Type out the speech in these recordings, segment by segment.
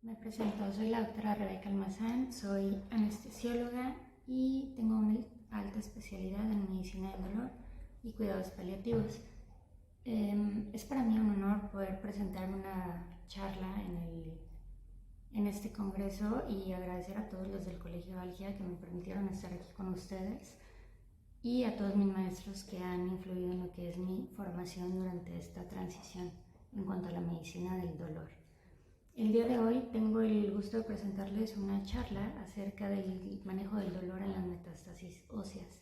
Me presento, soy la doctora Rebeca Almazán, soy anestesióloga y tengo una alta especialidad en medicina del dolor y cuidados paliativos. Es para mí un honor poder presentar una charla en este congreso y agradecer a todos los del Colegio Algia que me permitieron estar aquí con ustedes y a todos mis maestros que han influido en lo que es mi formación durante esta transición en cuanto a la medicina del dolor. El día de hoy tengo el gusto de presentarles una charla acerca del manejo del dolor en las metástasis óseas.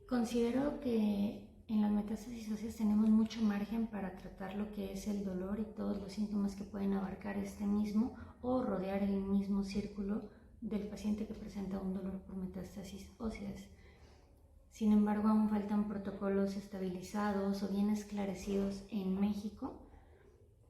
Considero que en las metástasis óseas tenemos mucho margen para tratar lo que es el dolor y todos los síntomas que pueden abarcar este mismo o rodear el mismo círculo del paciente que presenta un dolor por metástasis óseas. Sin embargo, aún faltan protocolos estabilizados o bien esclarecidos en México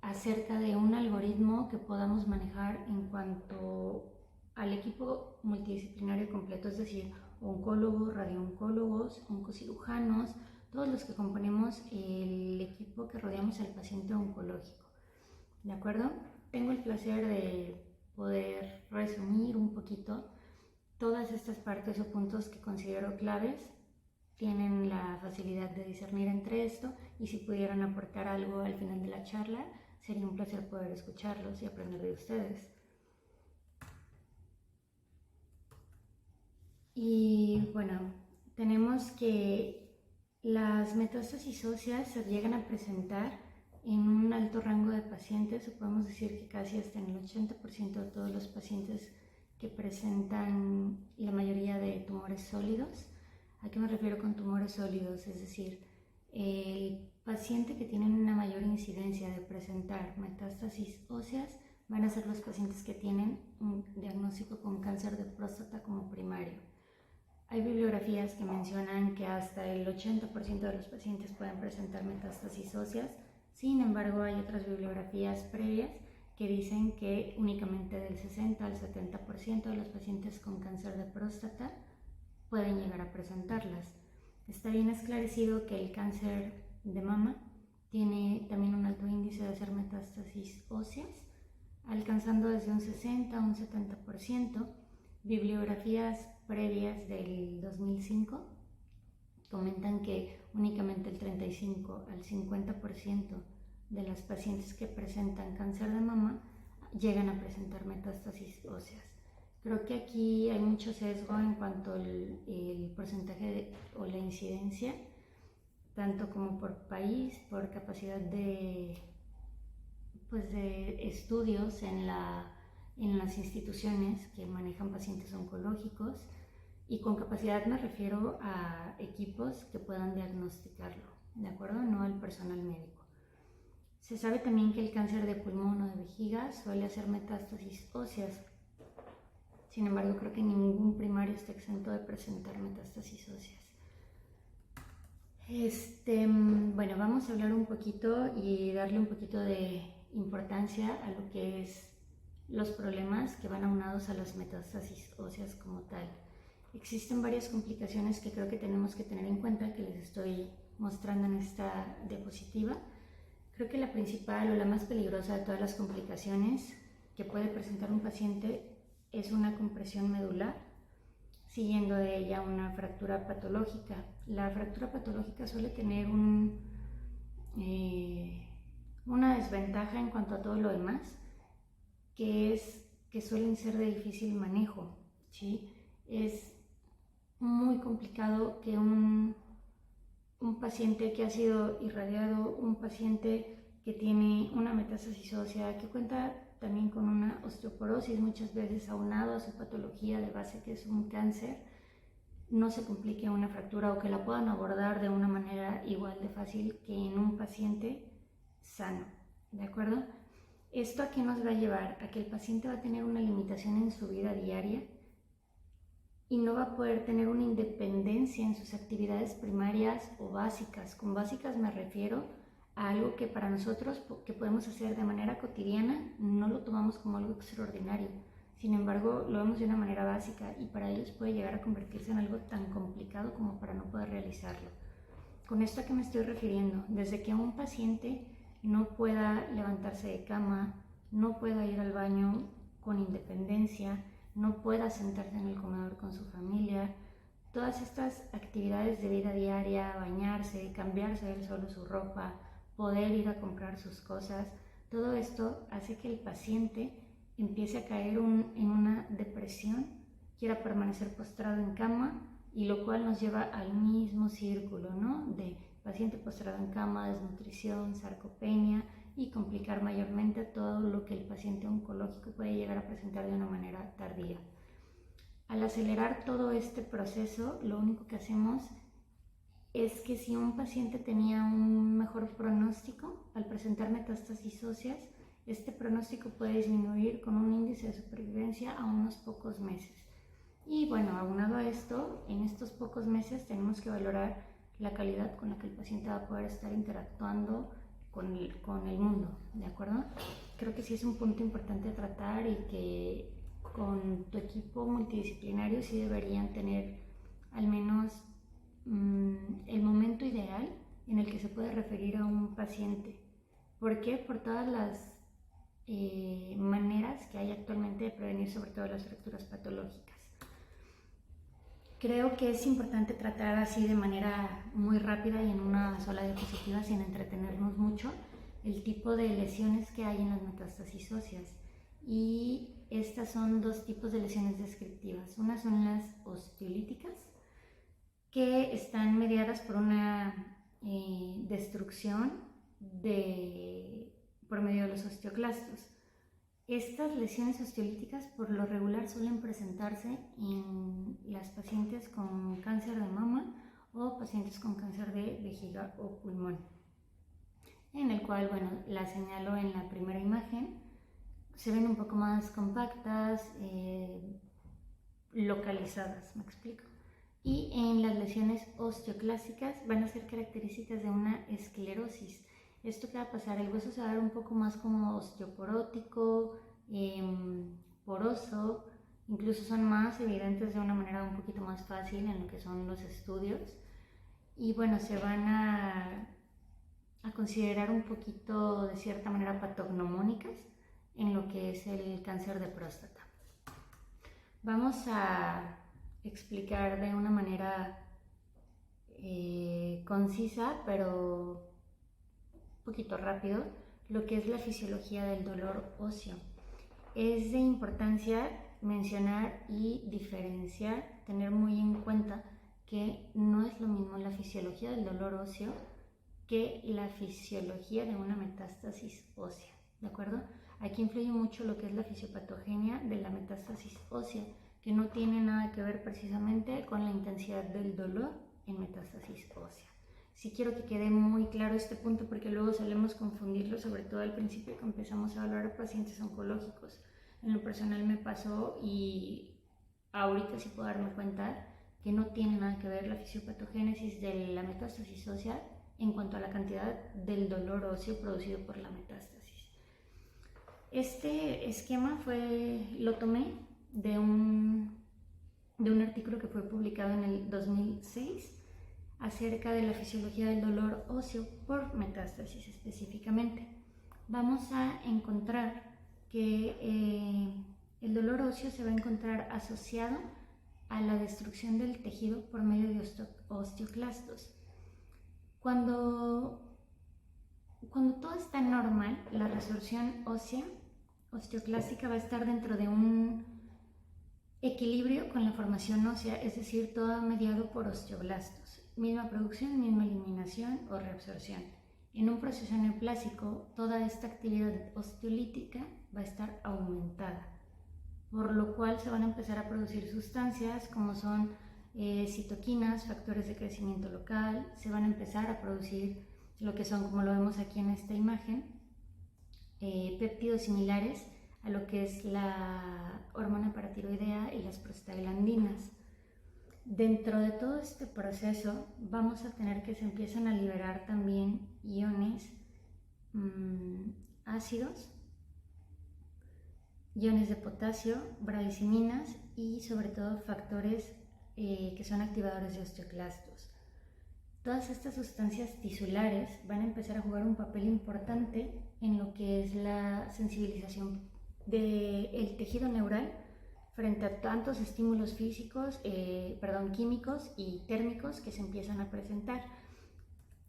acerca de un algoritmo que podamos manejar en cuanto al equipo multidisciplinario completo, es decir, oncólogos, radiooncólogos, oncocirujanos, todos los que componemos el equipo que rodeamos al paciente oncológico. ¿De acuerdo? Tengo el placer de poder resumir un poquito todas estas partes o puntos que considero claves. Tienen la facilidad de discernir entre esto y si pudieran aportar algo al final de la charla, sería un placer poder escucharlos y aprender de ustedes. Y bueno, tenemos que las metástasis óseas se llegan a presentar en un alto rango de pacientes, o podemos decir que casi hasta en el 80% de todos los pacientes que presentan la mayoría de tumores sólidos. ¿A qué me refiero con tumores sólidos? Es decir, el paciente que tiene una mayor incidencia de presentar metástasis óseas van a ser los pacientes que tienen un diagnóstico con cáncer de próstata como primario. Hay bibliografías que mencionan que hasta el 80% de los pacientes pueden presentar metástasis óseas. Sin embargo, hay otras bibliografías previas que dicen que únicamente del 60 al 70% de los pacientes con cáncer de próstata pueden llegar a presentarlas. Está bien esclarecido que el cáncer de mama tiene también un alto índice de hacer metástasis óseas, alcanzando desde un 60 a un 70%. Bibliografías previas del 2005 comentan que únicamente el 35 al 50% de las pacientes que presentan cáncer de mama llegan a presentar metástasis óseas. Creo que aquí hay mucho sesgo en cuanto al porcentaje o la incidencia, tanto como por país, por capacidad de estudios en las instituciones que manejan pacientes oncológicos, y con capacidad me refiero a equipos que puedan diagnosticarlo, ¿de acuerdo? No al personal médico. Se sabe también que el cáncer de pulmón o de vejiga suele hacer metástasis óseas. Sin embargo, creo que ningún primario está exento de presentar metástasis óseas. Bueno, vamos a hablar un poquito y darle un poquito de importancia a lo que es los problemas que van aunados a las metástasis óseas como tal. Existen varias complicaciones que creo que tenemos que tener en cuenta, que les estoy mostrando en esta diapositiva. Creo que la principal o la más peligrosa de todas las complicaciones que puede presentar un paciente es una compresión medular, siguiendo de ella una fractura patológica. La fractura patológica suele tener una desventaja en cuanto a todo lo demás, que es que suelen ser de difícil manejo, ¿sí? Es muy complicado que un paciente que ha sido irradiado, un paciente que tiene una metástasis ósea, que cuenta también con una osteoporosis muchas veces aunado a su patología de base que es un cáncer, no se complique una fractura o que la puedan abordar de una manera igual de fácil que en un paciente sano, ¿de acuerdo? ¿Esto a qué nos va a llevar? A que el paciente va a tener una limitación en su vida diaria y no va a poder tener una independencia en sus actividades primarias o básicas. Con básicas me refiero a algo que para nosotros que podemos hacer de manera cotidiana no lo tomamos como algo extraordinario. Sin embargo, lo vemos de una manera básica y para ellos puede llegar a convertirse en algo tan complicado como para no poder realizarlo. ¿Con esto a qué me estoy refiriendo? Desde que un paciente no pueda levantarse de cama, no pueda ir al baño con independencia, no pueda sentarse en el comedor con su familia. Todas estas actividades de vida diaria, bañarse, cambiarse él solo su ropa, poder ir a comprar sus cosas, todo esto hace que el paciente empiece a caer en una depresión, quiera permanecer postrado en cama, y lo cual nos lleva al mismo círculo, ¿no? De paciente postrado en cama, desnutrición, sarcopenia, y complicar mayormente todo lo que el paciente oncológico puede llegar a presentar de una manera tardía. Al acelerar todo este proceso, lo único que hacemos es que si un paciente tenía un mejor pronóstico, al presentar metástasis óseas, este pronóstico puede disminuir con un índice de supervivencia a unos pocos meses. Y bueno, aunado a esto, en estos pocos meses tenemos que valorar la calidad con la que el paciente va a poder estar interactuando con el mundo, ¿de acuerdo? Creo que sí es un punto importante a tratar y que con tu equipo multidisciplinario sí deberían tener al menos el momento ideal en el que se puede referir a un paciente. ¿Por qué? Por todas las maneras que hay actualmente de prevenir sobre todo las fracturas patológicas. Creo que es importante tratar así de manera muy rápida y en una sola diapositiva, sin entretenernos mucho, el tipo de lesiones que hay en las metástasis óseas. Y estas son dos tipos de lesiones descriptivas. Unas son las osteolíticas, que están mediadas por una destrucción por medio de los osteoclastos. Estas lesiones osteolíticas por lo regular suelen presentarse en las pacientes con cáncer de mama o pacientes con cáncer de vejiga o pulmón, en el cual, bueno, la señalo en la primera imagen. Se ven un poco más compactas, localizadas, ¿me explico? Y en las lesiones osteoclásicas van a ser características de una esclerosis. ¿Esto qué va a pasar? El hueso se va a ver un poco más como osteoporótico, poroso, incluso son más evidentes de una manera un poquito más fácil en lo que son los estudios. Y bueno, se van a considerar un poquito de cierta manera patognomónicas en lo que es el cáncer de próstata. Vamos a explicar de una manera concisa, pero un poquito rápido, lo que es la fisiología del dolor óseo. Es de importancia mencionar y diferenciar, tener muy en cuenta que no es lo mismo la fisiología del dolor óseo que la fisiología de una metástasis ósea, ¿de acuerdo? Aquí influye mucho lo que es la fisiopatogenia de la metástasis ósea, que no tiene nada que ver precisamente con la intensidad del dolor en metástasis ósea. Sí quiero que quede muy claro este punto porque luego solemos confundirlo, sobre todo al principio que empezamos a valorar pacientes oncológicos. En lo personal me pasó y ahorita sí puedo darme cuenta que no tiene nada que ver la fisiopatogénesis de la metástasis ósea en cuanto a la cantidad del dolor óseo producido por la metástasis. Este esquema lo tomé de un artículo que fue publicado en el 2006 acerca de la fisiología del dolor óseo por metástasis específicamente. Vamos a encontrar que el dolor óseo se va a encontrar asociado a la destrucción del tejido por medio de osteoclastos. Cuando todo está normal, la resorción ósea osteoclástica va a estar dentro de un equilibrio con la formación ósea, es decir, todo mediado por osteoblastos. Misma producción, misma eliminación o reabsorción. En un proceso neoplásico, toda esta actividad osteolítica va a estar aumentada, por lo cual se van a empezar a producir sustancias como son citoquinas, factores de crecimiento local, se van a empezar a producir lo que son, como lo vemos aquí en esta imagen, péptidos similares a lo que es la hormona paratiroidea y las prostaglandinas. Dentro de todo este proceso vamos a tener que se empiezan a liberar también iones ácidos, iones de potasio, bradiciminas y sobre todo factores que son activadores de osteoclastos. todas estas sustancias tisulares van a empezar a jugar un papel importante en lo que es la sensibilización del tejido neural frente a tantos estímulos físicos, químicos y térmicos que se empiezan a presentar.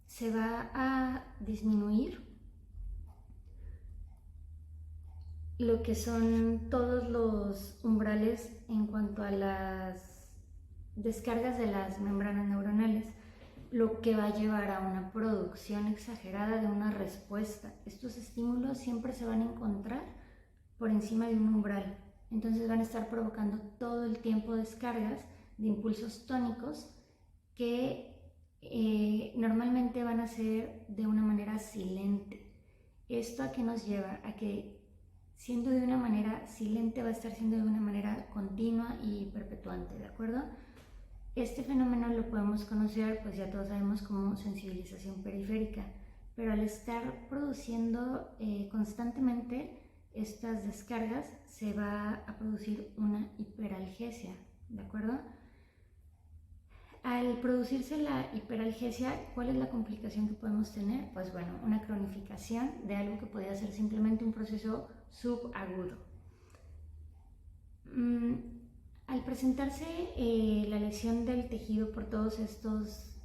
Se va a disminuir lo que son todos los umbrales en cuanto a las descargas de las membranas neuronales, lo que va a llevar a una producción exagerada de una respuesta. Estos estímulos siempre se van a encontrar por encima de un umbral, entonces van a estar provocando todo el tiempo descargas de impulsos tónicos que normalmente van a ser de una manera silente. ¿Esto a qué nos lleva? A que siendo de una manera silente va a estar siendo de una manera continua y perpetuante, ¿de acuerdo? Este fenómeno lo podemos conocer, pues ya todos sabemos, como sensibilización periférica, pero al estar produciendo constantemente estas descargas se va a producir una hiperalgesia, ¿de acuerdo? Al producirse la hiperalgesia, ¿cuál es la complicación que podemos tener? Pues bueno, una cronificación de algo que podría ser simplemente un proceso subagudo. Al presentarse la lesión del tejido por todos estos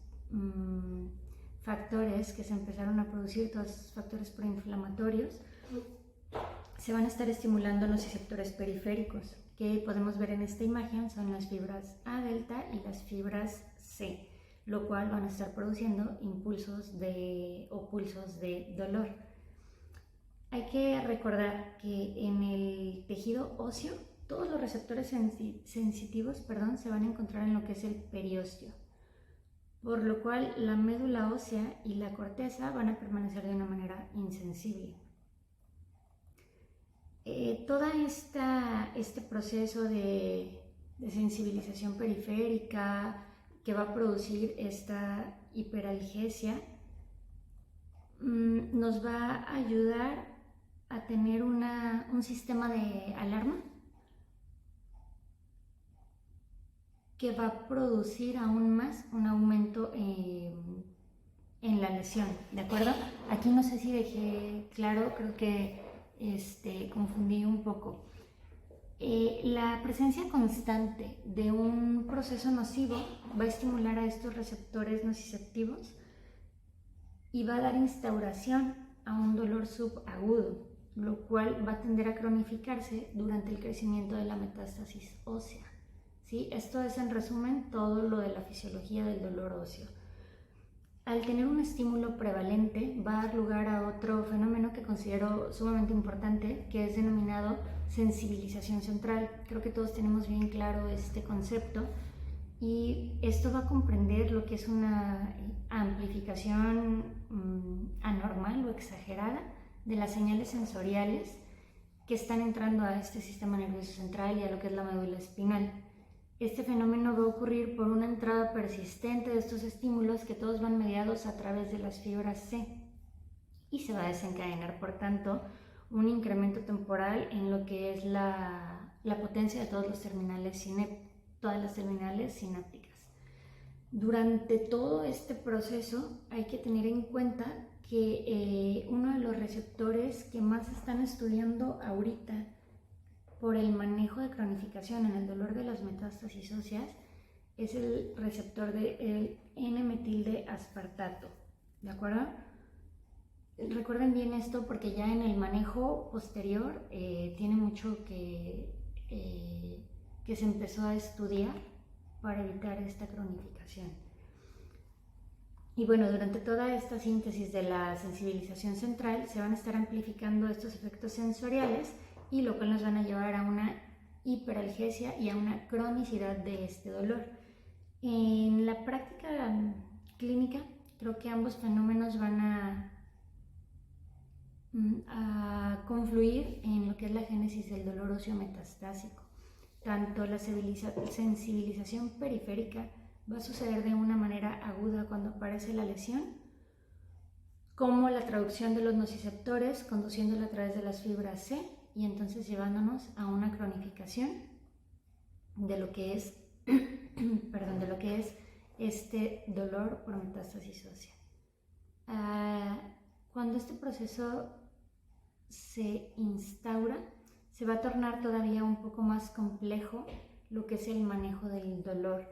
factores que se empezaron a producir, todos estos factores proinflamatorios, se van a estar estimulando nociceptores periféricos, que podemos ver en esta imagen son las fibras A delta y las fibras C, lo cual van a estar produciendo impulsos o pulsos de dolor. Hay que recordar que en el tejido óseo todos los receptores sensitivos se van a encontrar en lo que es el periósteo, por lo cual la médula ósea y la corteza van a permanecer de una manera insensible. Todo este proceso de sensibilización periférica que va a producir esta hiperalgesia nos va a ayudar a tener un sistema de alarma que va a producir aún más un aumento en la lesión, ¿de acuerdo? Aquí no sé si dejé claro, creo que confundí un poco. La presencia constante de un proceso nocivo va a estimular a estos receptores nociceptivos y va a dar instauración a un dolor subagudo, lo cual va a tender a cronificarse durante el crecimiento de la metástasis ósea. ¿Sí? Esto es en resumen todo lo de la fisiología del dolor óseo. Al tener un estímulo prevalente va a dar lugar a otro fenómeno que considero sumamente importante, que es denominado sensibilización central. Creo que todos tenemos bien claro este concepto y esto va a comprender lo que es una amplificación anormal o exagerada de las señales sensoriales que están entrando a este sistema nervioso central y a lo que es la médula espinal. Este fenómeno va a ocurrir por una entrada persistente de estos estímulos que todos van mediados a través de las fibras C y se va a desencadenar, por tanto, un incremento temporal en lo que es la potencia de todas las terminales sinápticas. Durante todo este proceso hay que tener en cuenta que uno de los receptores que más están estudiando ahorita por el manejo de cronificación en el dolor de las metástasis óseas es el receptor del N-metildeaspartato, ¿de acuerdo? Recuerden bien esto porque ya en el manejo posterior tiene mucho que se empezó a estudiar para evitar esta cronificación. Y bueno, durante toda esta síntesis de la sensibilización central se van a estar amplificando estos efectos sensoriales y lo cual nos van a llevar a una hiperalgesia y a una cronicidad de este dolor. En la práctica clínica, creo que ambos fenómenos van a confluir en lo que es la génesis del dolor óseo metastásico. Tanto la sensibilización periférica va a suceder de una manera aguda cuando aparece la lesión, como la traducción de los nociceptores conduciéndola a través de las fibras C y entonces llevándonos a una cronificación de lo que es, este dolor por metástasis ósea. Cuando este proceso se instaura, se va a tornar todavía un poco más complejo lo que es el manejo del dolor.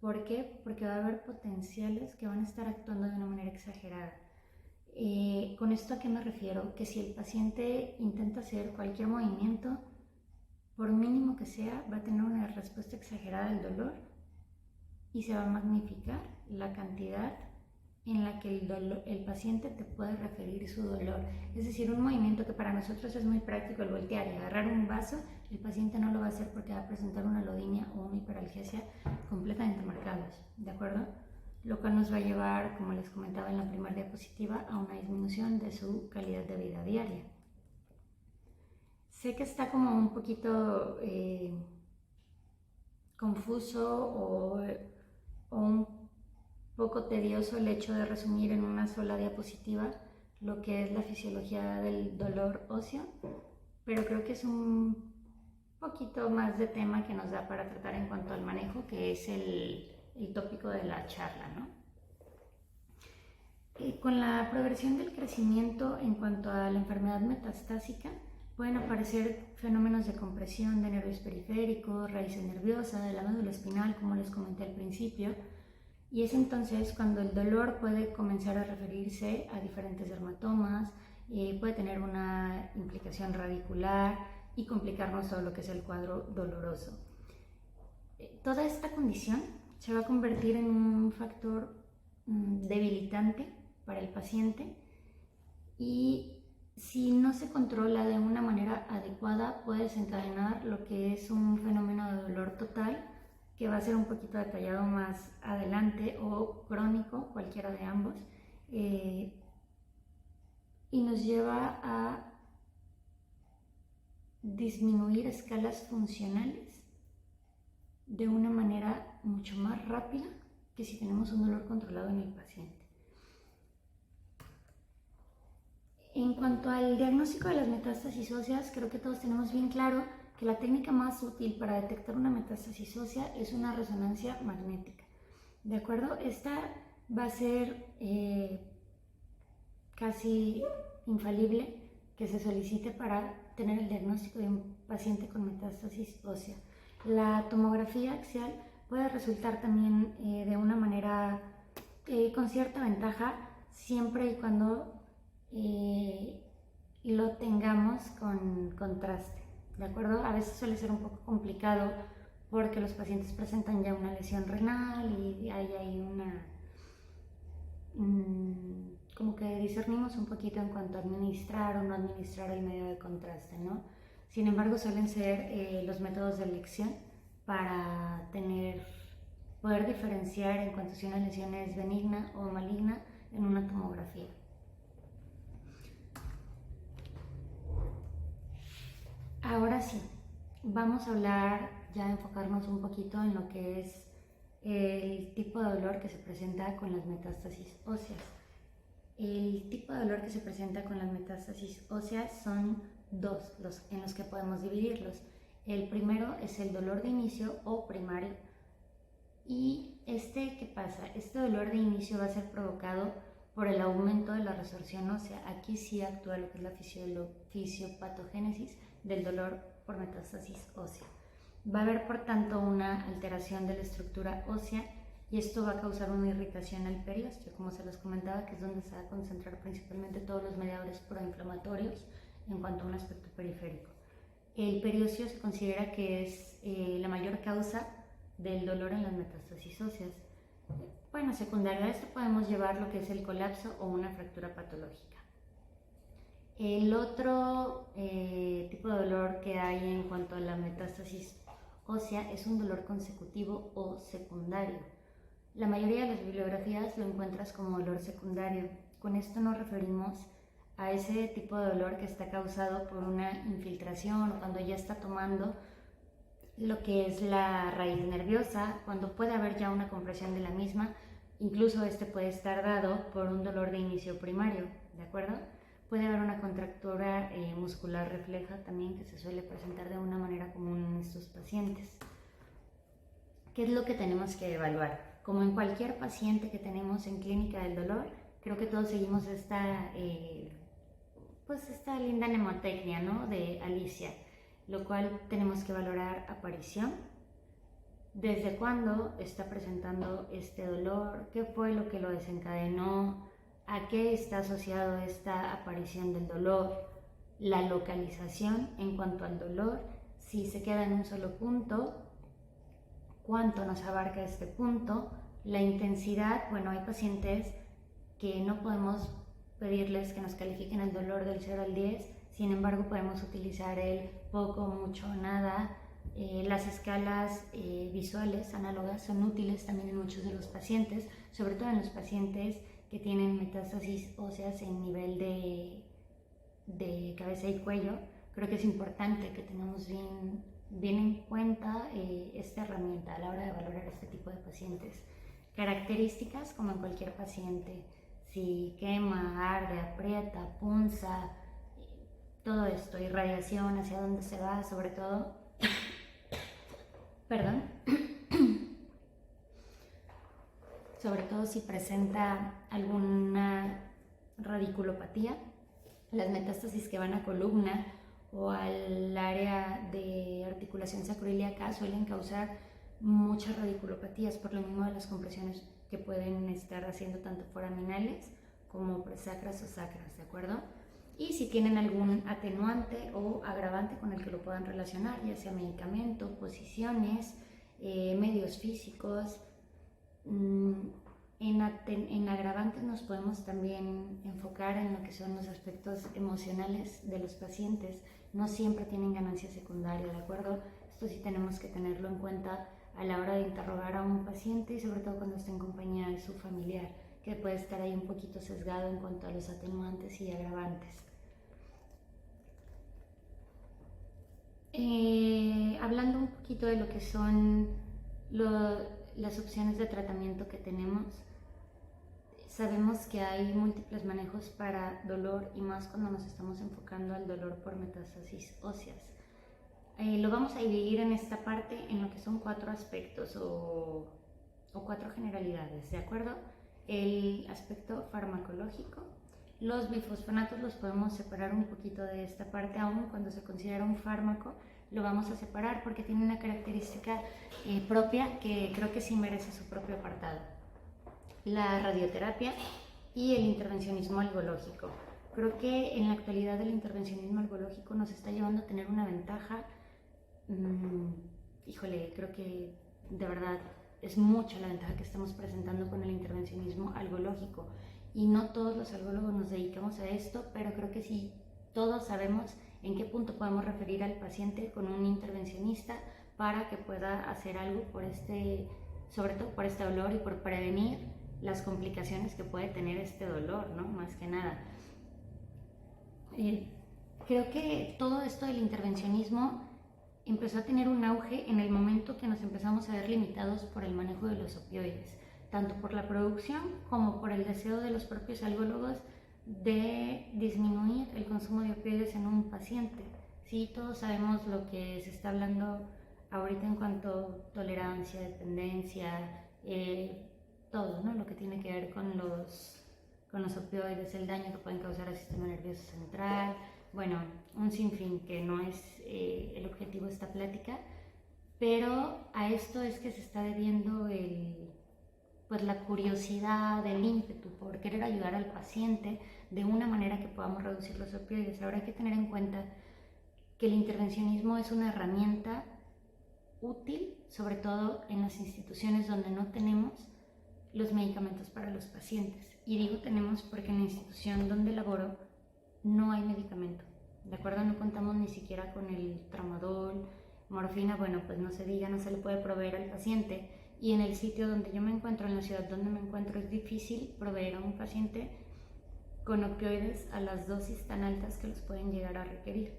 ¿Por qué? Porque va a haber potenciales que van a estar actuando de una manera exagerada. ¿Con esto a qué me refiero? Que si el paciente intenta hacer cualquier movimiento, por mínimo que sea, va a tener una respuesta exagerada al dolor y se va a magnificar la cantidad en la que el paciente te puede referir su dolor. Es decir, un movimiento que para nosotros es muy práctico, el voltear y agarrar un vaso, el paciente no lo va a hacer porque va a presentar una lodinia o una hiperalgesia completamente marcados, ¿de acuerdo? Lo cual nos va a llevar, como les comentaba en la primera diapositiva, a una disminución de su calidad de vida diaria. Sé que está como un poquito confuso o un poco tedioso el hecho de resumir en una sola diapositiva lo que es la fisiología del dolor óseo, pero creo que es un poquito más de tema que nos da para tratar en cuanto al manejo, que es el tópico de la charla, ¿no? Con la progresión del crecimiento en cuanto a la enfermedad metastásica, pueden aparecer fenómenos de compresión de nervios periféricos, raíces nerviosas, de la médula espinal, como les comenté al principio, y es entonces cuando el dolor puede comenzar a referirse a diferentes dermatomas, puede tener una implicación radicular y complicarnos todo lo que es el cuadro doloroso. Toda esta condición se va a convertir en un factor debilitante para el paciente y si no se controla de una manera adecuada puede desencadenar lo que es un fenómeno de dolor total, que va a ser un poquito detallado más adelante, o crónico, cualquiera de ambos, y nos lleva a disminuir escalas funcionales de una manera mucho más rápida que si tenemos un dolor controlado en el paciente. En cuanto al diagnóstico de las metástasis óseas, creo que todos tenemos bien claro que la técnica más útil para detectar una metástasis ósea es una resonancia magnética. ¿De acuerdo? Esta va a ser casi infalible que se solicite para tener el diagnóstico de un paciente con metástasis ósea. La tomografía axial puede resultar también de una manera con cierta ventaja, siempre y cuando lo tengamos con contraste, ¿de acuerdo? A veces suele ser un poco complicado porque los pacientes presentan ya una lesión renal y hay una como que discernimos un poquito en cuanto a administrar o no administrar el medio de contraste, ¿no? Sin embargo, suelen ser los métodos de elección para poder diferenciar en cuanto a si una lesión es benigna o maligna en una tomografía. Ahora sí, vamos a hablar, ya enfocarnos un poquito en lo que es el tipo de dolor que se presenta con las metástasis óseas. El tipo de dolor que se presenta con las metástasis óseas son dos en los que podemos dividirlos. El primero es el dolor de inicio o primario. Y ¿qué pasa? Este dolor de inicio va a ser provocado por el aumento de la resorción ósea. Aquí sí actúa lo que es la fisiopatogénesis del dolor por metástasis ósea. Va a haber, por tanto, una alteración de la estructura ósea y esto va a causar una irritación al periósteo, como se les comentaba, que es donde se va a concentrar principalmente todos los mediadores proinflamatorios en cuanto a un aspecto periférico. El periósteo se considera que es la mayor causa del dolor en las metástasis óseas. Bueno, secundario a esto podemos llevar lo que es el colapso o una fractura patológica. El otro tipo de dolor que hay en cuanto a la metástasis ósea es un dolor consecutivo o secundario. La mayoría de las bibliografías lo encuentras como dolor secundario. Con esto nos referimos a ese tipo de dolor que está causado por una infiltración o cuando ya está tomando lo que es la raíz nerviosa, cuando puede haber ya una compresión de la misma, incluso puede estar dado por un dolor de inicio primario, ¿de acuerdo? Puede haber una contractura muscular refleja también que se suele presentar de una manera común en estos pacientes. ¿Qué es lo que tenemos que evaluar? como en cualquier paciente que tenemos en Clínica del Dolor, creo que todos seguimos esta linda mnemotecnia, ¿no?, de Alicia, lo cual tenemos que valorar aparición, desde cuándo está presentando este dolor, qué fue lo que lo desencadenó, a qué está asociado esta aparición del dolor, la localización en cuanto al dolor, si se queda en un solo punto, cuánto nos abarca este punto, la intensidad. Bueno, hay pacientes que no podemos pedirles que nos califiquen el dolor del 0 al 10, sin embargo podemos utilizar el poco, mucho, nada. Las escalas visuales análogas son útiles también en muchos de los pacientes, sobre todo en los pacientes que tienen metástasis óseas en nivel de cabeza y cuello. Creo que es importante que tengamos bien en cuenta esta herramienta a la hora de valorar este tipo de pacientes. Características como en cualquier paciente: si quema, arde, aprieta, punza, todo esto, irradiación, hacia dónde se va, sobre todo, sobre todo si presenta alguna radiculopatía. Las metástasis que van a columna o al área de articulación sacroiliaca suelen causar muchas radiculopatías por lo mismo de las compresiones que pueden estar haciendo tanto foraminales como presacras o sacras, ¿de acuerdo? Y si tienen algún atenuante o agravante con el que lo puedan relacionar, ya sea medicamento, posiciones, medios físicos. En agravantes nos podemos también enfocar en lo que son los aspectos emocionales de los pacientes. No siempre tienen ganancia secundaria, ¿de acuerdo? Esto sí tenemos que tenerlo en cuenta a la hora de interrogar a un paciente y sobre todo cuando está en compañía de su familiar, que puede estar ahí un poquito sesgado en cuanto a los atenuantes y agravantes. Hablando un poquito de lo que son las opciones de tratamiento que tenemos, sabemos que hay múltiples manejos para dolor y más cuando nos estamos enfocando al dolor por metástasis óseas. Lo vamos a dividir en esta parte en lo que son 4 aspectos o 4 generalidades, ¿de acuerdo? El aspecto farmacológico. Los bifosfonatos los podemos separar un poquito de esta parte, aún cuando se considera un fármaco, lo vamos a separar porque tiene una característica propia que creo que sí merece su propio apartado. La radioterapia y el intervencionismo algológico. Creo que en la actualidad el intervencionismo algológico nos está llevando a tener una ventaja. Creo que de verdad es mucha la ventaja que estamos presentando con el intervencionismo algológico. Y no todos los algólogos nos dedicamos a esto, pero creo que sí todos sabemos en qué punto podemos referir al paciente con un intervencionista para que pueda hacer algo sobre todo por este dolor y por prevenir las complicaciones que puede tener este dolor, ¿no? Más que nada. Creo que todo esto del intervencionismo empezó a tener un auge en el momento que nos empezamos a ver limitados por el manejo de los opioides, tanto por la producción como por el deseo de los propios algólogos de disminuir el consumo de opioides en un paciente. Sí, todos sabemos lo que se está hablando ahorita en cuanto a tolerancia, dependencia, todo, ¿no? Lo que tiene que ver con los opioides, el daño que pueden causar al sistema nervioso central, bueno, un sinfín que no es el objetivo de esta plática, pero a esto es que se está debiendo la curiosidad, el ímpetu por querer ayudar al paciente de una manera que podamos reducir los opioides. Ahora hay que tener en cuenta que el intervencionismo es una herramienta útil, sobre todo en las instituciones donde no tenemos los medicamentos para los pacientes. Y digo tenemos porque en la institución donde laboro no hay medicamento, ¿de acuerdo? No contamos ni siquiera con el tramadol, morfina, bueno, pues no se diga, no se le puede proveer al paciente. Y en el sitio donde yo me encuentro, en la ciudad donde me encuentro, es difícil proveer a un paciente con opioides a las dosis tan altas que los pueden llegar a requerir.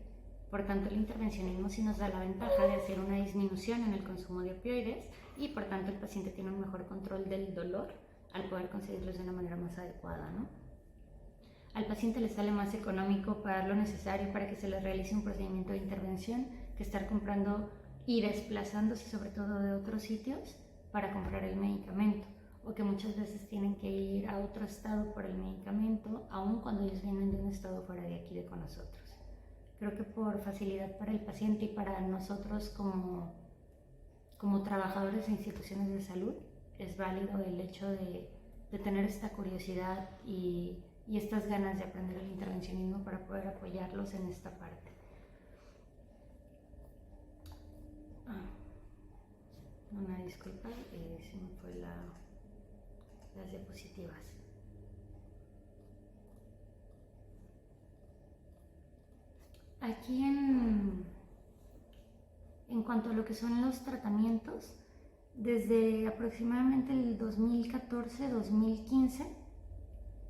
Por tanto, el intervencionismo sí nos da la ventaja de hacer una disminución en el consumo de opioides y por tanto el paciente tiene un mejor control del dolor al poder conseguirlos de una manera más adecuada, ¿no? Al paciente le sale más económico pagar lo necesario para que se le realice un procedimiento de intervención que estar comprando y desplazándose sobre todo de otros sitios para comprar el medicamento. o que muchas veces tienen que ir a otro estado por el medicamento, aun cuando ellos vienen de un estado fuera de aquí con nosotros. Creo que por facilidad para el paciente y para nosotros como trabajadores de instituciones de salud, es válido el hecho de tener esta curiosidad y estas ganas de aprender el intervencionismo para poder apoyarlos en esta parte. Una disculpa, se me fue las diapositivas. Aquí en cuanto a lo que son los tratamientos, desde aproximadamente el 2014-2015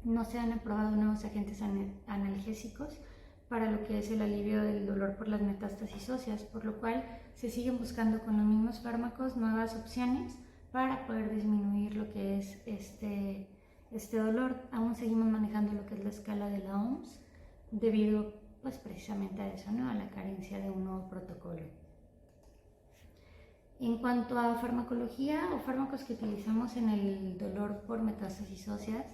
no se han aprobado nuevos agentes analgésicos para lo que es el alivio del dolor por las metástasis óseas, por lo cual se siguen buscando con los mismos fármacos nuevas opciones para poder disminuir lo que es este dolor. Aún seguimos manejando lo que es la escala de la OMS debido pues precisamente a eso, ¿no? A la carencia de un nuevo protocolo. En cuanto a farmacología o fármacos que utilizamos en el dolor por metástasis óseas,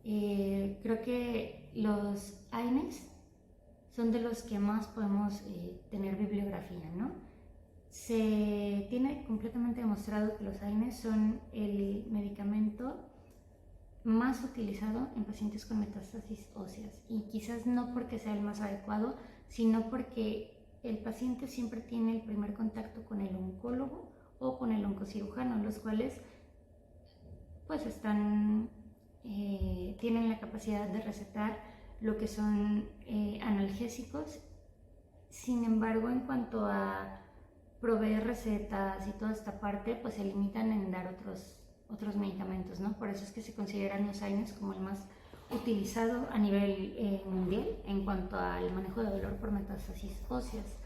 creo que los AINES son de los que más podemos tener bibliografía, ¿no? Se tiene completamente demostrado que los AINES son el medicamento más utilizado en pacientes con metástasis óseas, y quizás no porque sea el más adecuado, sino porque el paciente siempre tiene el primer contacto con el oncólogo o con el oncocirujano, los cuales pues tienen la capacidad de recetar lo que son analgésicos. Sin embargo, en cuanto a proveer recetas y toda esta parte, pues se limitan en dar otros medicamentos, ¿no? Por eso es que se consideran los AINES como el más utilizado a nivel mundial en cuanto al manejo de dolor por metástasis óseas.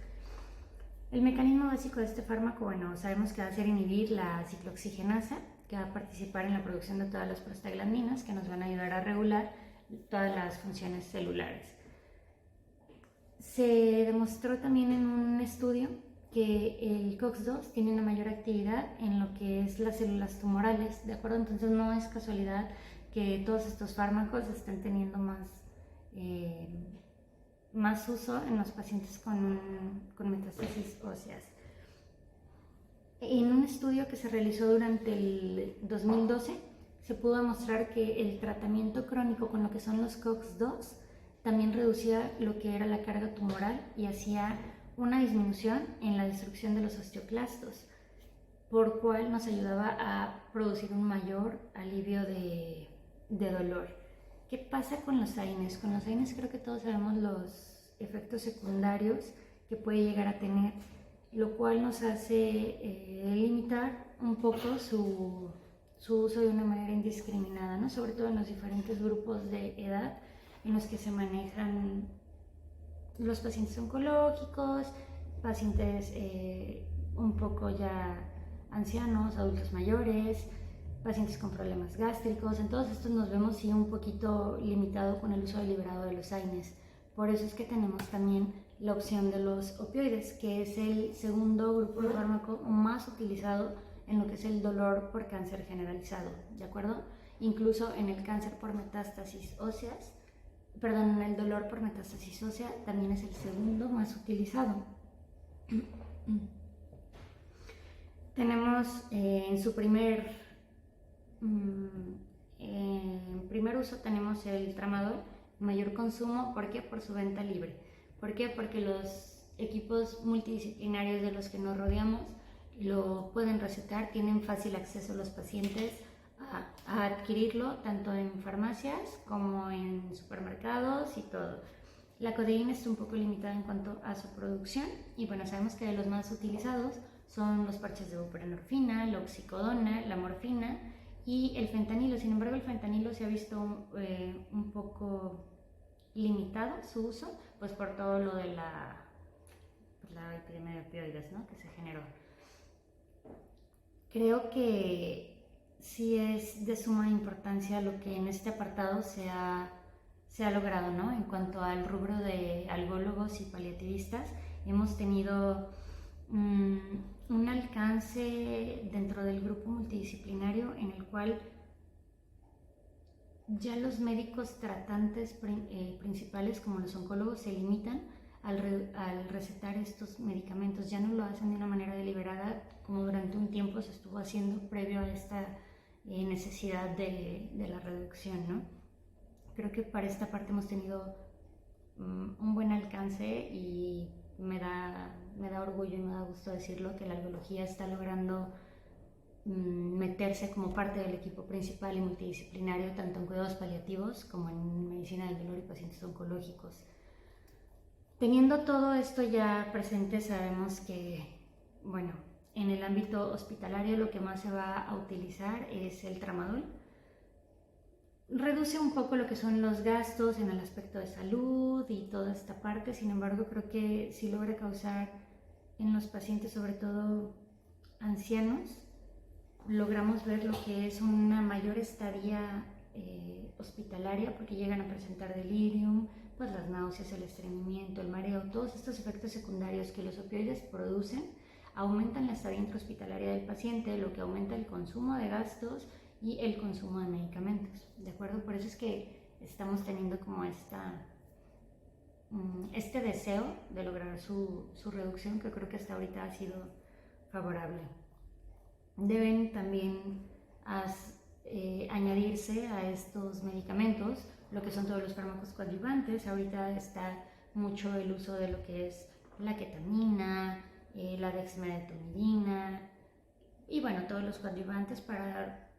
El mecanismo básico de este fármaco, bueno, sabemos que va a ser inhibir la ciclooxigenasa, que va a participar en la producción de todas las prostaglandinas que nos van a ayudar a regular todas las funciones celulares. Se demostró también en un estudio que el COX-2 tiene una mayor actividad en lo que es las células tumorales, ¿de acuerdo? Entonces no es casualidad que todos estos fármacos estén teniendo más uso en los pacientes con metástasis óseas. En un estudio que se realizó durante el 2012, se pudo demostrar que el tratamiento crónico con lo que son los COX-2 también reducía lo que era la carga tumoral y hacía una disminución en la destrucción de los osteoclastos, por cual nos ayudaba a producir un mayor alivio de dolor. ¿Qué pasa con los AINES? Con los AINES creo que todos sabemos los efectos secundarios que puede llegar a tener, lo cual nos hace limitar un poco su uso de una manera indiscriminada, ¿no? Sobre todo en los diferentes grupos de edad en los que se manejan los pacientes oncológicos, pacientes un poco ya ancianos, adultos mayores, pacientes con problemas gástricos. En todos estos nos vemos sí un poquito limitado con el uso deliberado de los AINES. Por eso es que tenemos también la opción de los opioides, que es el segundo grupo de fármaco más utilizado en lo que es el dolor por cáncer generalizado, ¿de acuerdo? Incluso en el cáncer por metástasis óseas, en el dolor por metástasis ósea también es el segundo más utilizado. Tenemos en su primer uso tenemos el tramadol, mayor consumo. ¿Por qué? Por su venta libre. ¿Por qué? Porque los equipos multidisciplinarios de los que nos rodeamos lo pueden recetar, tienen fácil acceso a los pacientes a adquirirlo tanto en farmacias como en supermercados y todo. La codeína está un poco limitada en cuanto a su producción y bueno, sabemos que de los más utilizados son los parches de buprenorfina, la oxicodona, la morfina y el fentanilo. Sin embargo, el fentanilo se ha visto un poco limitado su uso, pues por todo lo de la epidemia de opioides, ¿no?, que se generó. Creo que sí es de suma importancia lo que en este apartado se ha logrado, ¿no? En cuanto al rubro de algólogos y paliativistas, hemos tenido un alcance dentro del grupo multidisciplinario en el cual ya los médicos tratantes principales, como los oncólogos, se limitan al recetar estos medicamentos. Ya no lo hacen de una manera deliberada, como durante un tiempo se estuvo haciendo previo a esta necesidad de la reducción, ¿no? Creo que para esta parte hemos tenido un buen alcance y me da orgullo y me da gusto decirlo, que la algología está logrando meterse como parte del equipo principal y multidisciplinario, tanto en cuidados paliativos como en medicina del dolor y pacientes oncológicos. Teniendo todo esto ya presente, sabemos que, bueno, en el ámbito hospitalario lo que más se va a utilizar es el tramadol. Reduce un poco lo que son los gastos en el aspecto de salud y toda esta parte, sin embargo creo que sí logra causar en los pacientes, sobre todo ancianos, logramos ver lo que es una mayor estadía hospitalaria, porque llegan a presentar delirium, pues las náuseas, el estreñimiento, el mareo, todos estos efectos secundarios que los opioides producen aumentan la estadía intrahospitalaria del paciente, lo que aumenta el consumo de gastos y el consumo de medicamentos, ¿de acuerdo? Por eso es que estamos teniendo como este deseo de lograr su reducción, que creo que hasta ahorita ha sido favorable. Deben también añadirse a estos medicamentos lo que son todos los fármacos coadyuvantes. Ahorita está mucho el uso de lo que es la ketamina, la dexmedetomidina y bueno, todos los coadyuvantes para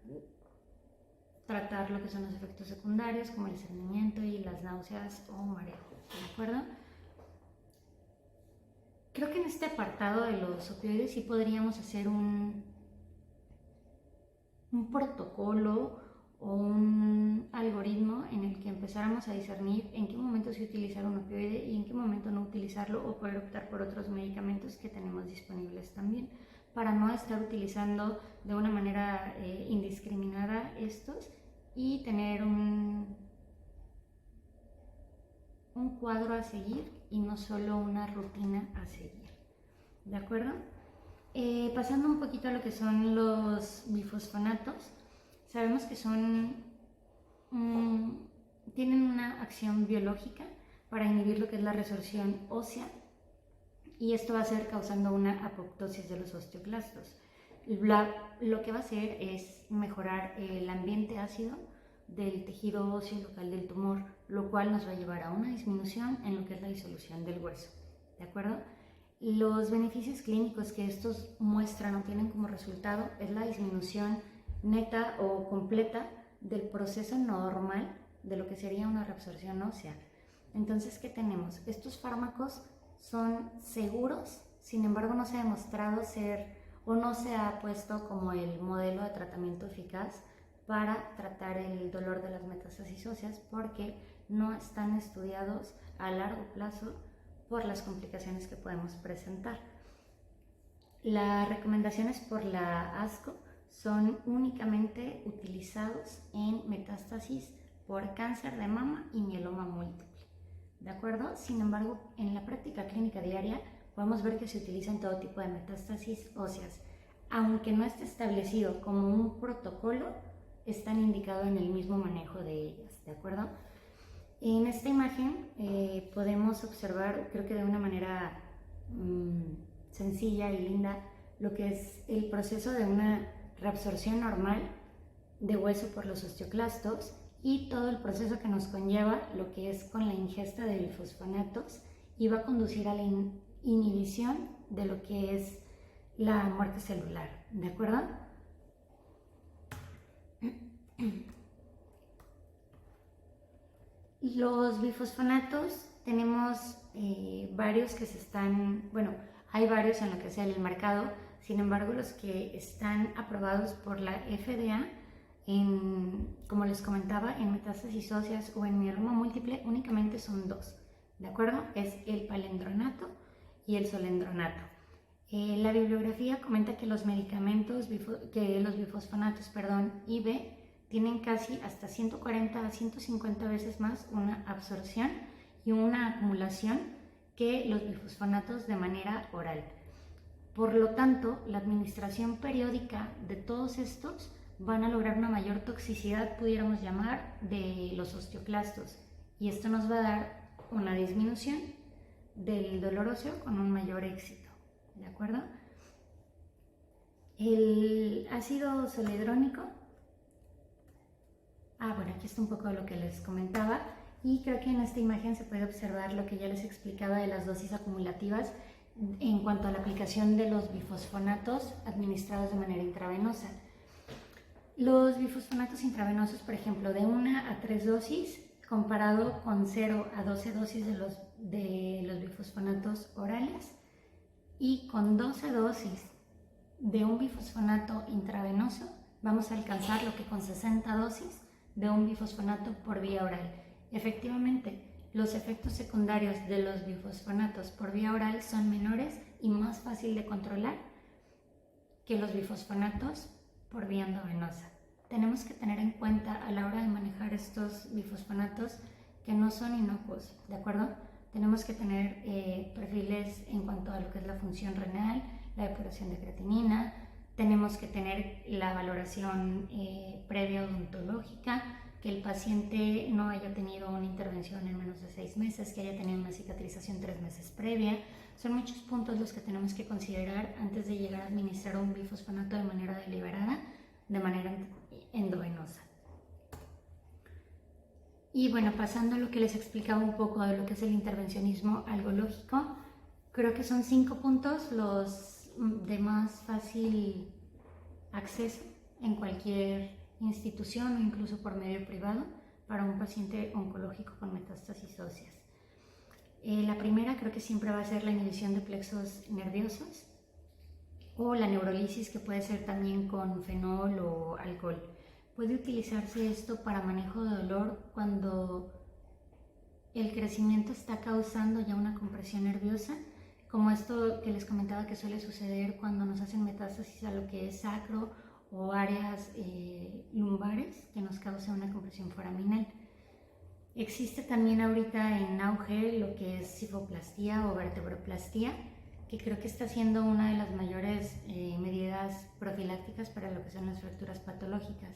tratar lo que son los efectos secundarios como el estreñimiento y las náuseas o mareo, ¿de acuerdo? Creo que en este apartado de los opioides sí podríamos hacer un protocolo o un algoritmo en el que empezáramos a discernir en qué momento sí utilizar un opioide y en qué momento no utilizarlo, o poder optar por otros medicamentos que tenemos disponibles también, para no estar utilizando de una manera indiscriminada estos y tener un cuadro a seguir y no solo una rutina a seguir, ¿de acuerdo? Pasando un poquito a lo que son los bifosfonatos, sabemos que tienen una acción biológica para inhibir lo que es la resorción ósea, y esto va a ser causando una apoptosis de los osteoclastos. Lo que va a hacer es mejorar el ambiente ácido del tejido óseo local del tumor, lo cual nos va a llevar a una disminución en lo que es la disolución del hueso, ¿de acuerdo? Los beneficios clínicos que estos muestran o tienen como resultado es la disminución neta o completa del proceso normal de lo que sería una reabsorción ósea. Entonces, ¿qué tenemos? Estos fármacos son seguros, sin embargo no se ha demostrado ser o no se ha puesto como el modelo de tratamiento eficaz para tratar el dolor de las metástasis óseas, porque no están estudiados a largo plazo por las complicaciones que podemos presentar. Las recomendaciones por la ASCO son únicamente utilizados en metástasis por cáncer de mama y mieloma múltiple, ¿de acuerdo? Sin embargo, en la práctica clínica diaria podemos ver que se utilizan todo tipo de metástasis óseas. Aunque no esté establecido como un protocolo, están indicados en el mismo manejo de ellas, ¿de acuerdo? En esta imagen podemos observar, creo que de una manera sencilla y linda, lo que es el proceso de una reabsorción normal de hueso por los osteoclastos y todo el proceso que nos conlleva lo que es con la ingesta de bifosfonatos, y va a conducir a la inhibición de lo que es la muerte celular, ¿de acuerdo? Los bifosfonatos tenemos varios que hay varios en lo que es el mercado. Sin embargo, los que están aprobados por la FDA, como les comentaba, en metástasis óseas o en mieloma múltiple, únicamente son dos, ¿de acuerdo? Es el palendronato y el solendronato. La bibliografía comenta que los bifosfonatos, IV, tienen casi hasta 140 a 150 veces más una absorción y una acumulación que los bifosfonatos de manera oral. Por lo tanto, la administración periódica de todos estos van a lograr una mayor toxicidad, pudiéramos llamar, de los osteoclastos. Y esto nos va a dar una disminución del dolor óseo con un mayor éxito, ¿de acuerdo? El ácido zoledrónico, bueno, aquí está un poco lo que les comentaba, y creo que en esta imagen se puede observar lo que ya les explicaba de las dosis acumulativas en cuanto a la aplicación de los bifosfonatos administrados de manera intravenosa. Los bifosfonatos intravenosos, por ejemplo, de 1 a 3 dosis, comparado con 0 a 12 dosis de los bifosfonatos orales, y con 12 dosis de un bifosfonato intravenoso, vamos a alcanzar lo que con 60 dosis de un bifosfonato por vía oral. Efectivamente, los efectos secundarios de los bifosfonatos por vía oral son menores y más fácil de controlar que los bifosfonatos por vía endovenosa. Tenemos que tener en cuenta a la hora de manejar estos bifosfonatos que no son inocuos, ¿de acuerdo? Tenemos que tener perfiles en cuanto a lo que es la función renal, la depuración de creatinina, tenemos que tener la valoración previa odontológica, que el paciente no haya tenido una intervención en menos de 6 meses, que haya tenido una cicatrización 3 meses previa. Son muchos puntos los que tenemos que considerar antes de llegar a administrar un bifosfonato de manera deliberada, de manera endovenosa. Y bueno, pasando a lo que les explicaba un poco de lo que es el intervencionismo algológico, creo que son 5 puntos los de más fácil acceso en cualquier institución o incluso por medio privado para un paciente oncológico con metástasis óseas. La primera creo que siempre va a ser la inhibición de plexos nerviosos o la neurolisis, que puede ser también con fenol o alcohol. Puede utilizarse esto para manejo de dolor cuando el crecimiento está causando ya una compresión nerviosa, como esto que les comentaba que suele suceder cuando nos hacen metástasis a lo que es sacro o áreas lumbares, que nos causa una compresión foraminal. Existe también ahorita en auge lo que es cifoplastía o vertebroplastía, que creo que está siendo una de las mayores medidas profilácticas para lo que son las fracturas patológicas.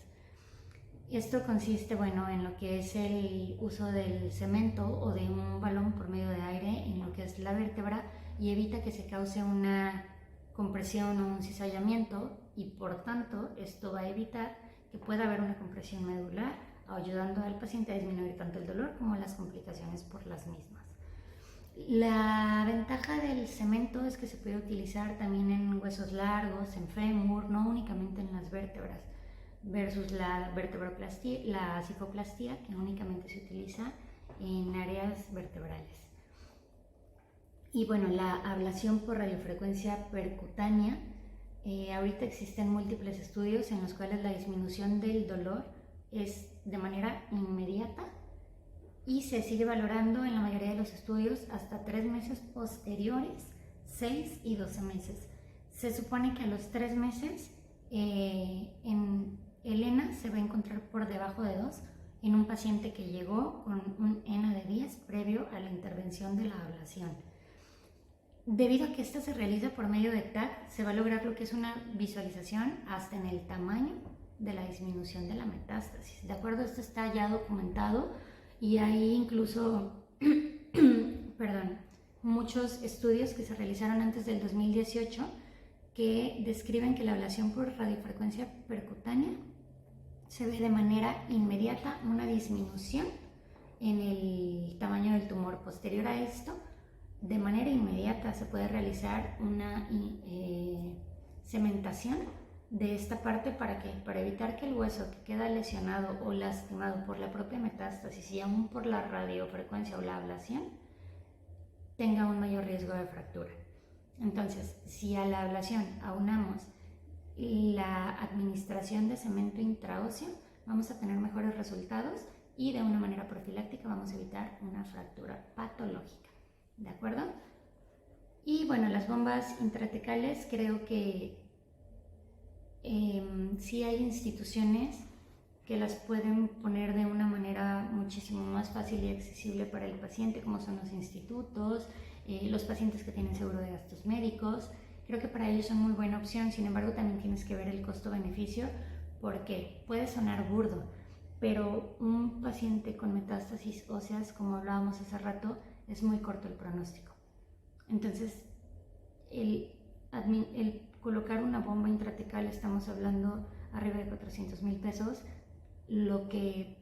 Esto consiste, en lo que es el uso del cemento o de un balón por medio de aire en lo que es la vértebra, y evita que se cause una compresión o un cizallamiento, y por tanto esto va a evitar que pueda haber una compresión medular, ayudando al paciente a disminuir tanto el dolor como las complicaciones por las mismas. La ventaja del cemento es que se puede utilizar también en huesos largos, en fémur, no únicamente en las vértebras, versus la vertebroplastía, la cifoplastía, que únicamente se utiliza en áreas vertebrales. Y la ablación por radiofrecuencia percutánea, ahorita existen múltiples estudios en los cuales la disminución del dolor es de manera inmediata y se sigue valorando en la mayoría de los estudios hasta 3 meses posteriores, 6 y 12 meses. Se supone que a los 3 meses en el ENA se va a encontrar por debajo de 2 en un paciente que llegó con un ENA de 10 previo a la intervención de la ablación. Debido a que esta se realiza por medio de TAC, se va a lograr lo que es una visualización hasta en el tamaño de la disminución de la metástasis. De acuerdo, esto está ya documentado y hay incluso muchos estudios que se realizaron antes del 2018 que describen que la ablación por radiofrecuencia percutánea se ve de manera inmediata una disminución en el tamaño del tumor. Posterior a esto, de manera inmediata se puede realizar una cementación de esta parte para evitar que el hueso que queda lesionado o lastimado por la propia metástasis y aún por la radiofrecuencia o la ablación tenga un mayor riesgo de fractura. Entonces, si a la ablación aunamos la administración de cemento intraóseo, vamos a tener mejores resultados y de una manera profiláctica vamos a evitar una fractura patológica. ¿De acuerdo? Y las bombas intratecales, creo que sí hay instituciones que las pueden poner de una manera muchísimo más fácil y accesible para el paciente, como son los institutos, los pacientes que tienen seguro de gastos médicos. Creo que para ellos son muy buena opción. Sin embargo, también tienes que ver el costo-beneficio, ¿Por qué? Puede sonar burdo, pero un paciente con metástasis óseas, como hablábamos hace rato, es muy corto el pronóstico. Entonces, el colocar una bomba intratecal, estamos hablando arriba de 400,000 pesos, lo que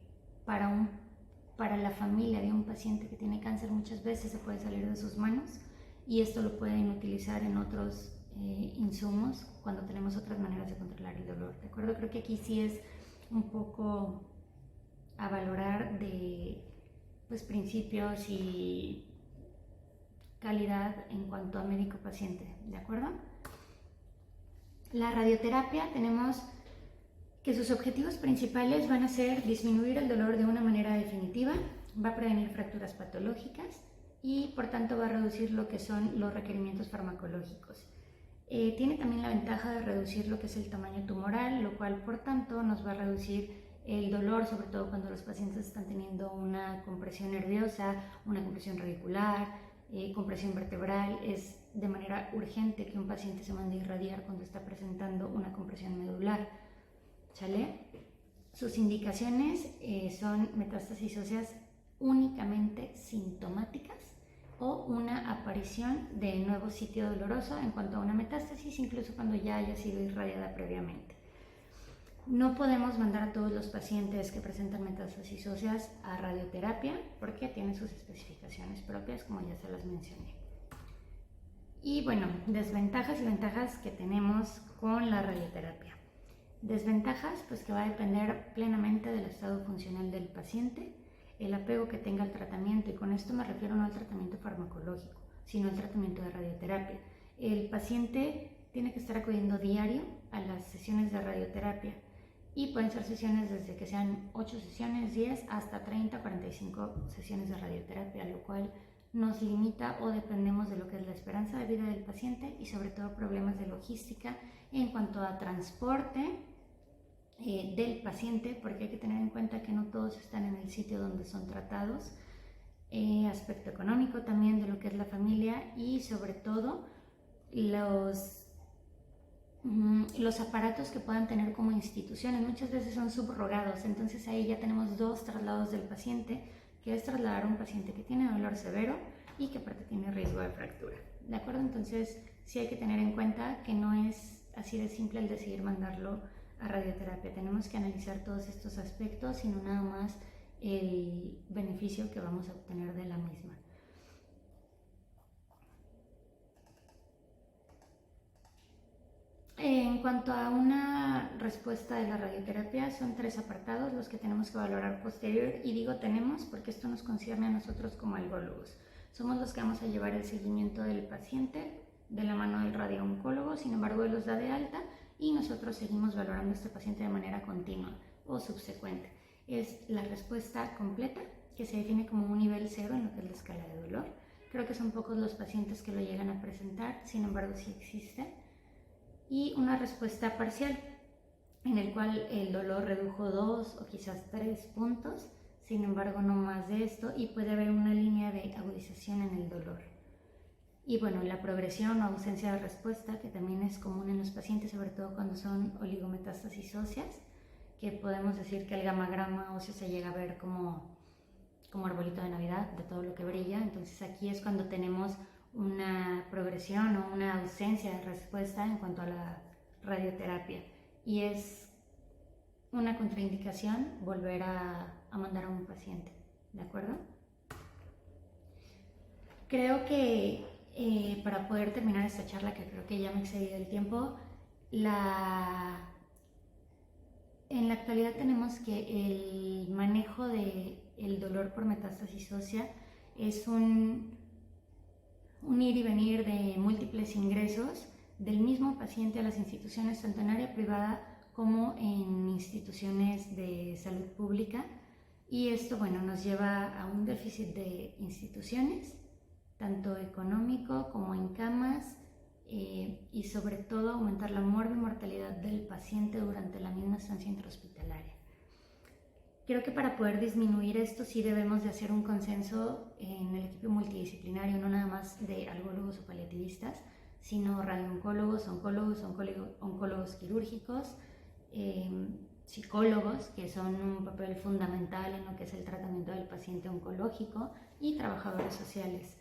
para la familia de un paciente que tiene cáncer muchas veces se puede salir de sus manos, y esto lo pueden utilizar en otros insumos cuando tenemos otras maneras de controlar el dolor, ¿de acuerdo? Creo que aquí sí es un poco a valorar de pues, principios y calidad en cuanto a médico-paciente, ¿de acuerdo? La radioterapia, tenemos que sus objetivos principales van a ser disminuir el dolor de una manera definitiva, va a prevenir fracturas patológicas y por tanto va a reducir lo que son los requerimientos farmacológicos. Tiene también la ventaja de reducir lo que es el tamaño tumoral, lo cual por tanto nos va a reducir el dolor, sobre todo cuando los pacientes están teniendo una compresión nerviosa, una compresión radicular, compresión vertebral. Es de manera urgente que un paciente se mande a irradiar cuando está presentando una compresión medular. ¿Sale? Sus indicaciones son metástasis óseas únicamente sintomáticas o una aparición de nuevo sitio doloroso en cuanto a una metástasis, incluso cuando ya haya sido irradiada previamente. No podemos mandar a todos los pacientes que presentan metástasis óseas a radioterapia porque tienen sus especificaciones propias, como ya se las mencioné. Y bueno, desventajas y ventajas que tenemos con la radioterapia. Desventajas, pues que va a depender plenamente del estado funcional del paciente, el apego que tenga al tratamiento, y con esto me refiero no al tratamiento farmacológico, sino al tratamiento de radioterapia. El paciente tiene que estar acudiendo diario a las sesiones de radioterapia y pueden ser sesiones desde que sean 8 sesiones, 10 hasta 30, 45 sesiones de radioterapia, lo cual nos limita o dependemos de lo que es la esperanza de vida del paciente y sobre todo problemas de logística en cuanto a transporte del paciente, porque hay que tener en cuenta que no todos están en el sitio donde son tratados, aspecto económico también de lo que es la familia y sobre todo los aparatos que puedan tener como instituciones. Muchas veces son subrogados, entonces ahí ya tenemos dos traslados del paciente, que es trasladar a un paciente que tiene dolor severo y que aparte tiene riesgo de fractura, ¿de acuerdo? Entonces sí hay que tener en cuenta que no es así de simple el decidir mandarlo a radioterapia. Tenemos que analizar todos estos aspectos y no nada más el beneficio que vamos a obtener de la misma. En cuanto a una respuesta de la radioterapia, son 3 apartados los que tenemos que valorar posterior, y digo tenemos porque esto nos concierne a nosotros como algólogos. Somos los que vamos a llevar el seguimiento del paciente de la mano del radiooncólogo, sin embargo él los da de alta y nosotros seguimos valorando a este paciente de manera continua o subsecuente. Es la respuesta completa, que se define como un nivel 0 en lo que es la escala de dolor. Creo que son pocos los pacientes que lo llegan a presentar, sin embargo sí existe. Y una respuesta parcial, en el cual el dolor redujo 2 o quizás 3 puntos, sin embargo no más de esto, y puede haber una línea de agudización en el dolor. Y bueno, la progresión o ausencia de respuesta, que también es común en los pacientes, sobre todo cuando son oligometástasis óseas, que podemos decir que el gamagrama óseo se llega a ver como arbolito de Navidad, de todo lo que brilla. Entonces aquí es cuando tenemos una progresión o una ausencia de respuesta en cuanto a la radioterapia, y es una contraindicación volver a mandar a un paciente, ¿de acuerdo? Creo que para poder terminar esta charla, que creo que ya me he excedido el tiempo, en la actualidad tenemos que el manejo del dolor por metástasis ósea es un ir y venir de múltiples ingresos del mismo paciente a las instituciones, tanto en área privada como en instituciones de salud pública, y esto, bueno, nos lleva a un déficit de instituciones, tanto económico como en camas, y sobre todo aumentar la mortalidad del paciente durante la misma estancia intrahospitalaria. Creo que para poder disminuir esto sí debemos de hacer un consenso en el equipo multidisciplinario, no nada más de algólogos o paliativistas, sino radiooncólogos, oncólogos quirúrgicos, psicólogos, que son un papel fundamental en lo que es el tratamiento del paciente oncológico, y trabajadores sociales.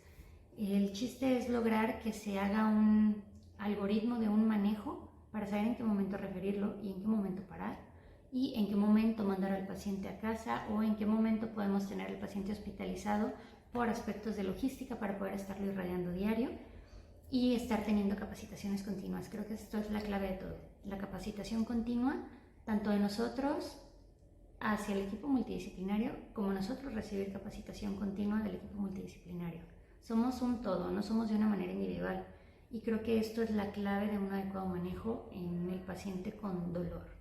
El chiste es lograr que se haga un algoritmo de un manejo para saber en qué momento referirlo y en qué momento parar, y en qué momento mandar al paciente a casa, o en qué momento podemos tener al paciente hospitalizado por aspectos de logística para poder estarlo irradiando diario, y estar teniendo capacitaciones continuas. Creo que esto es la clave de todo, la capacitación continua, tanto de nosotros hacia el equipo multidisciplinario, como nosotros recibir capacitación continua del equipo multidisciplinario. Somos un todo, no somos de una manera individual, y creo que esto es la clave de un adecuado manejo en el paciente con dolor.